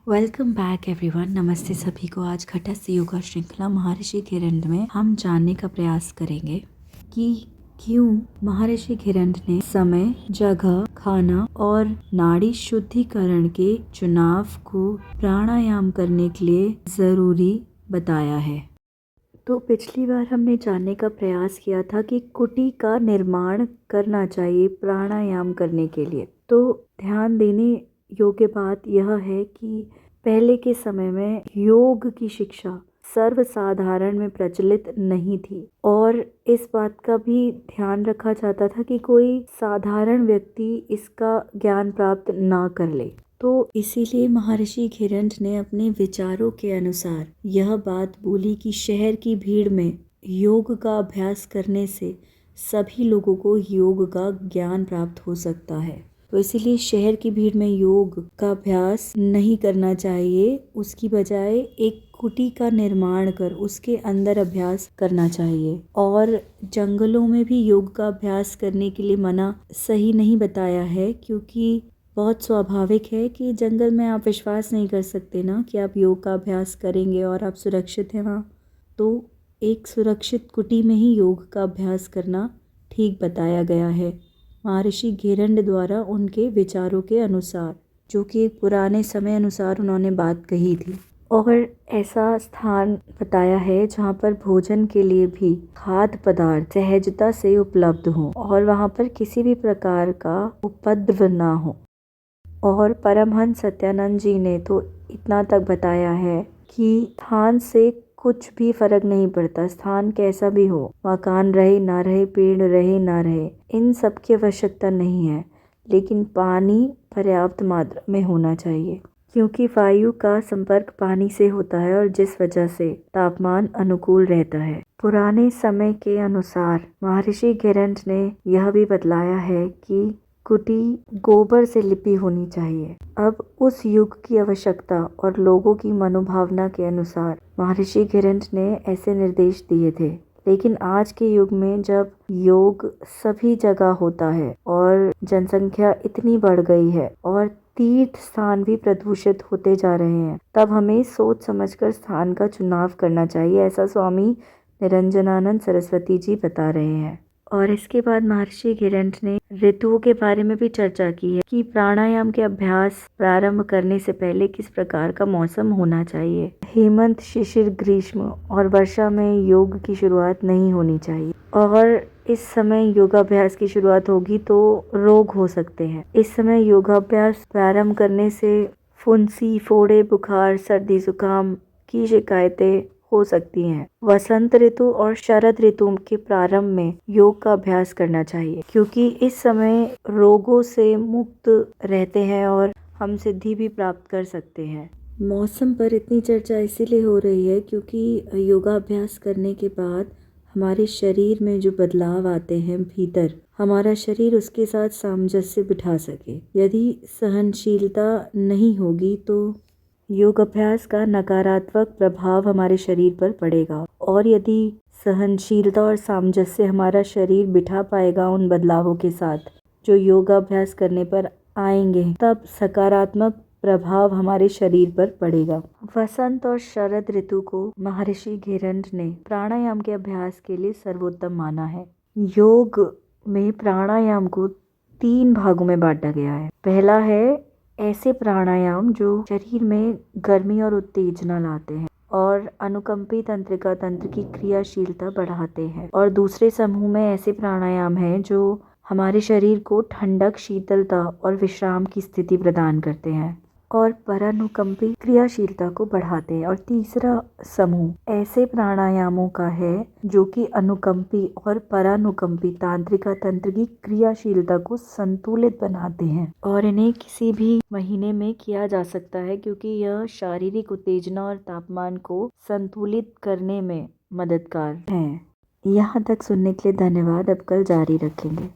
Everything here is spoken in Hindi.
Welcome back everyone. नमस्ते सभी को। आज घटस्थ योगा श्रृंखला महर्षि घिरंड में हम जानने का प्रयास करेंगे कि क्यों महर्षि घिरंड ने समय, जगह, खाना और नाड़ी शुद्धिकरण के चुनाव को प्राणायाम करने के लिए जरूरी बताया है। तो पिछली बार हमने जानने का प्रयास किया था कि कुटी का निर्माण करना चाहिए प्राणायाम करने के लिए। तो ध्यान देने योग्य बात यह है कि पहले के समय में योग की शिक्षा सर्वसाधारण में प्रचलित नहीं थी और इस बात का भी ध्यान रखा जाता था कि कोई साधारण व्यक्ति इसका ज्ञान प्राप्त ना कर ले। तो इसीलिए महर्षि घिरंड ने अपने विचारों के अनुसार यह बात बोली कि शहर की भीड़ में योग का अभ्यास करने से सभी लोगों को योग का ज्ञान प्राप्त हो सकता है। तो इसीलिए शहर की भीड़ में योग का अभ्यास नहीं करना चाहिए, उसकी बजाय एक कुटी का निर्माण कर उसके अंदर अभ्यास करना चाहिए। और जंगलों में भी योग का अभ्यास करने के लिए मना सही नहीं बताया है, क्योंकि बहुत स्वाभाविक है कि जंगल में आप विश्वास नहीं कर सकते ना कि आप योग का अभ्यास करेंगे और आप सुरक्षित हैं वहाँ। तो एक सुरक्षित कुटी में ही योग का अभ्यास करना ठीक बताया गया है महर्षि घिरंड द्वारा, उनके विचारों के अनुसार, जो कि एक पुराने समय अनुसार उन्होंने बात कही थी। और ऐसा स्थान बताया है जहाँ पर भोजन के लिए भी खाद्य पदार्थ सहजता से उपलब्ध हो और वहाँ पर किसी भी प्रकार का उपद्रव ना हो। और परमहंस सत्यानंद जी ने तो इतना तक बताया है कि स्थान से कुछ भी फर्क नहीं पड़ता, स्थान कैसा भी हो, मकान रहे ना रहे, पेड़ रहे ना रहे, इन सब की आवश्यकता नहीं है, लेकिन पानी पर्याप्त मात्रा में होना चाहिए, क्योंकि वायु का संपर्क पानी से होता है और जिस वजह से तापमान अनुकूल रहता है। पुराने समय के अनुसार महर्षि घिरंड ने यह भी बतलाया है कि कुटी गोबर से लिपी होनी चाहिए। अब उस युग की आवश्यकता और लोगों की मनोभावना के अनुसार महर्षि घिरंड ने ऐसे निर्देश दिए थे। लेकिन आज के युग में जब योग सभी जगह होता है और जनसंख्या इतनी बढ़ गई है और तीर्थ स्थान भी प्रदूषित होते जा रहे हैं, तब हमें सोच समझकर स्थान का चुनाव करना चाहिए, ऐसा स्वामी निरंजनानंद सरस्वती जी बता रहे हैं। और इसके बाद महर्षि घिरंड ने ऋतुओं के बारे में भी चर्चा की है कि प्राणायाम के अभ्यास प्रारंभ करने से पहले किस प्रकार का मौसम होना चाहिए। हेमंत, शिशिर, ग्रीष्म और वर्षा में योग की शुरुआत नहीं होनी चाहिए, और इस समय योगाभ्यास की शुरुआत होगी तो रोग हो सकते हैं। इस समय योगाभ्यास प्रारंभ करने से फुंसी, फोड़े, बुखार, सर्दी, जुकाम की शिकायतें हो सकती हैं। वसंत ऋतु और शरद ऋतु के प्रारंभ में योग का अभ्यास करना चाहिए, क्योंकि इस समय रोगों से मुक्त रहते हैं और हम सिद्धि भी प्राप्त कर सकते हैं। मौसम पर इतनी चर्चा इसीलिए हो रही है क्योंकि योगाभ्यास करने के बाद हमारे शरीर में जो बदलाव आते हैं भीतर, हमारा शरीर उसके साथ सामंजस्य बिठा सके। यदि सहनशीलता नहीं होगी तो योग अभ्यास का नकारात्मक प्रभाव हमारे शरीर पर पड़ेगा, और यदि सहनशीलता और सामंजस्य हमारा शरीर बिठा पाएगा उन बदलावों के साथ जो योगाभ्यास करने पर आएंगे, तब सकारात्मक प्रभाव हमारे शरीर पर पड़ेगा। वसंत और शरद ऋतु को महर्षि घिरंड ने प्राणायाम के अभ्यास के लिए सर्वोत्तम माना है। योग में प्राणायाम को 3 भागों में बांटा गया है। पहला है ऐसे प्राणायाम जो शरीर में गर्मी और उत्तेजना लाते हैं और अनुकंपी तंत्रिका तंत्र की क्रियाशीलता बढ़ाते हैं। और दूसरे समूह में ऐसे प्राणायाम हैं जो हमारे शरीर को ठंडक, शीतलता और विश्राम की स्थिति प्रदान करते हैं और परानुकंपी क्रियाशीलता को बढ़ाते हैं। और तीसरा समूह ऐसे प्राणायामों का है जो कि अनुकंपी और परानुकंपी तांत्रिका तंत्र की क्रियाशीलता को संतुलित बनाते हैं, और इन्हें किसी भी महीने में किया जा सकता है, क्योंकि यह शारीरिक उत्तेजना और तापमान को संतुलित करने में मददगार हैं। यहाँ तक सुनने के लिए धन्यवाद। अब कल जारी रखेंगे।